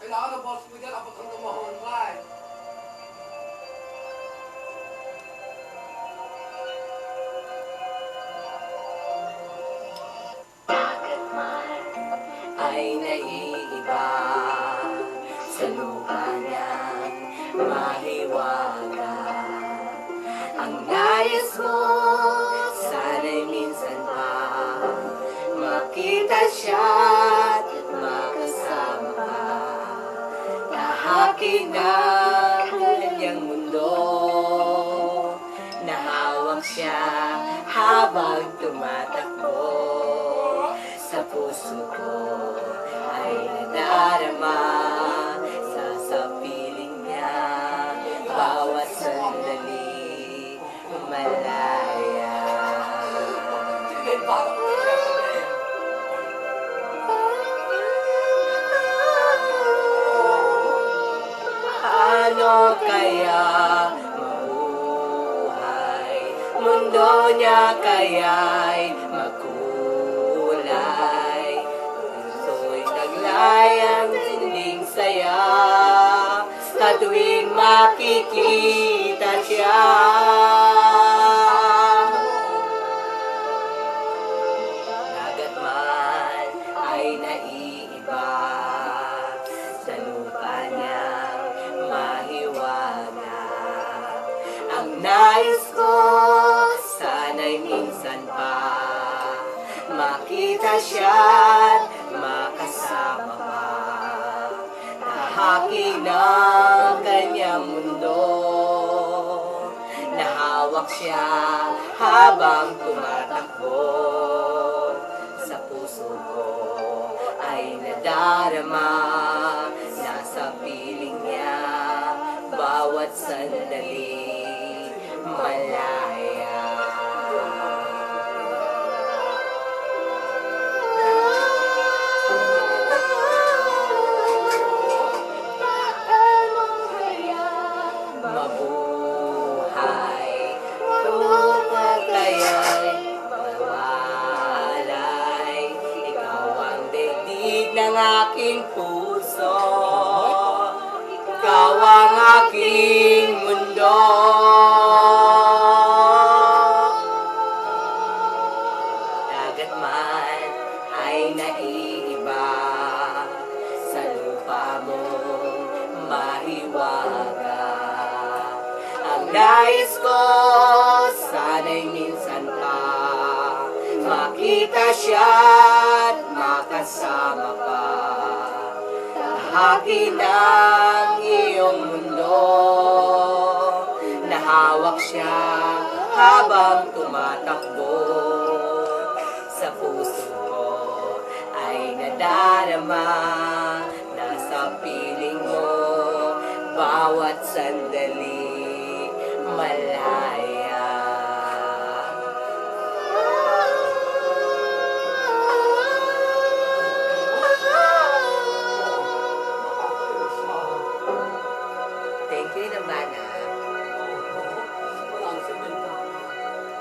Kailangan ng boss mo dyan abot ang tumahon, ay naiiba sa lupa niyang mahiwaga. Ang nais mo, sana'y minsan pa makita siya't makasama ka. Tahaking ng kanyang mundo, nahawak siya habang tumatakbo. Sa puso ko ay nadarama, sasapiling niya bawat sandali malaya. Ano kaya mabuhay? Mundo niya kaya'y makulay. Puso'y taglay ang tinding saya sa tuwing makikita siya. Dagat man ay naiiba sa lupa niyang mahiwaga. Ang nais ko, sana'y minsan pa makita siya't makasama pa. Tahaking ng kanyang mundo, nahawak siya habang tumatakbo. Sa puso ko ay nadarama, nasa piling niya bawat sandali malaya. Mabuhay, mundo ka kaya'y mawalay. Ikaw ang daigdig ng aking puso, ikaw ang aking mundo. Dagat man ay naiiba sa lupa mong mahiwaga. Ang nais ko, sana'y minsan pa makita siya't makasama pa. Tahakin ng iyong mundo, nahawak siya habang tumatakbo. Sa puso ko ay nadarama, nasa piling mo bawat sandali malaya.